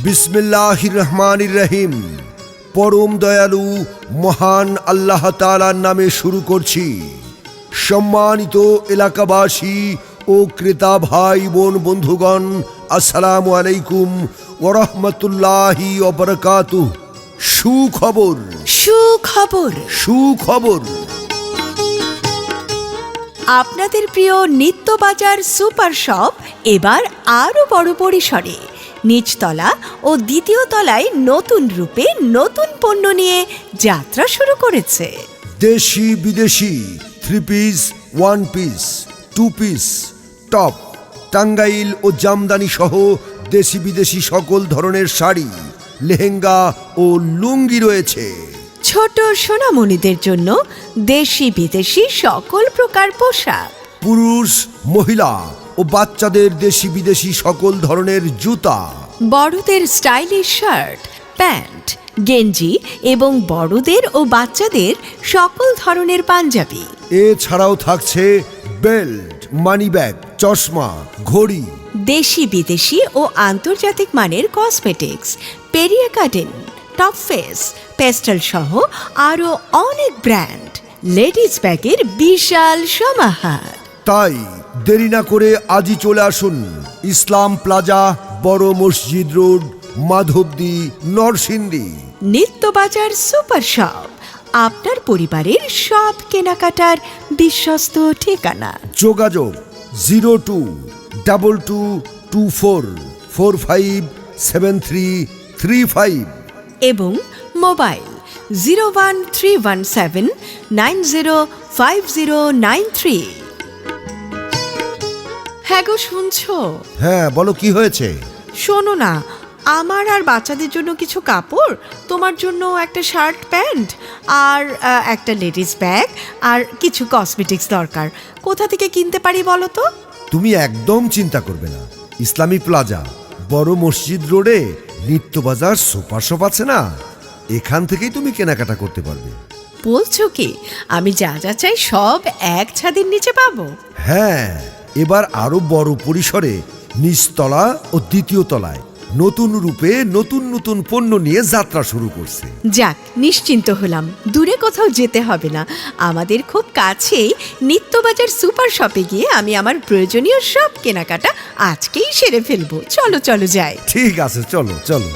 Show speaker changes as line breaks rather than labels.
বিসমিল্লাহির রহমানির রহিম। পরম দয়ালু মহান আল্লাহ তাআলার নামে শুরু করছি। সম্মানিত এলাকাবাসী ও ক্রেতা ভাই বোন বন্ধুগণ, আসসালামু আলাইকুম ওয়া রাহমাতুল্লাহি ওয়া বারাকাতুহু। সুখবর
সুখবর
সুখবর।
আপনাদের প্রিয় নিত্যবাজার সুপার শপ এবার আরো বড় পরিসরে নিচতলা ও দ্বিতীয় তলায় নতুন রূপে নতুন পণ্য নিয়ে যাত্রা শুরু করেছে।
দেশি বিদেশি 3 piece, 1 piece, 2 piece, top, Tangail ও জামদানি সহ দেশি বিদেশি সকল ধরনের শাড়ি, লেহেঙ্গা ও লুঙ্গি রয়েছে।
ছোট সোনামণিদের জন্য দেশি বিদেশি সকল প্রকার পোশাক,
পুরুষ, মহিলা ও বাচ্চাদের দেশি বিদেশি সকল ধরনের জুতা,
বড়দের স্টাইলিশ শার্ট, প্যান্ট, গেঞ্জি এবং বড়দের ও বাচ্চাদের সকল ধরনের পাঞ্জাবি।
এছাড়াও থাকছে বেল্ট, মানিব্যাগ, চশমা, ঘড়ি,
দেশি বিদেশি ও আন্তর্জাতিক মানের cosmetics, Periya garden, top face, pastel সহ আরও অনেক ব্র্যান্ড, লেডিস ব্যাগের বিশাল সমাহার।
তাই দেরি না করে আজই চলে আসুন ইসলাম প্লাজা, বড় মসজিদ road, Madhabdi, Narsingdi.
Nityabazar super shop, আপনার পরিবারের সব কেনাকাটার বিশ্বস্ত ঠিকানা।
যোগাযোগ 022224457335
এবং মোবাইল 01317905093। হ্যাঁ গো, শুনছো?
হ্যাঁ বলো, কি হয়েছে?
শোনো না, আমার আর বাচ্চাদের জন্য কিছু কাপড়, তোমার জন্য একটা শার্ট প্যান্ট আর একটা লেডিস ব্যাগ আর কিছু কসমেটিক্স দরকার। কোথা থেকে কিনতে পারি বলো তো?
তুমি একদম চিন্তা করবে না, ইসলামী প্লাজা, বড় মসজিদ রোডে নিত্যবাজার সুপার শপ আছে না, এখান থেকেই তুমি কেনাকাটা করতে পারবে।
বলছো কি, আমি যা যা চাই সব এক ছাদের নিচে পাবো?
হ্যাঁ, এবার আরো বড় পরিসরে নিচতলা ও দ্বিতীয় তলায় নতুন রূপে নতুন নতুন পণ্য নিয়ে যাত্রা শুরু করছে।
যাক, নিশ্চিন্ত হলাম, দূরে কোথাও যেতে হবে না। আমাদের খুব কাছেই নিত্যবাজার সুপার শপে গিয়ে আমি আমার প্রয়োজনীয় সব কেনাকাটা আজকেই সেরে ফেলবো। চলো চলো যাই।
ঠিক আছে, চলো চলো।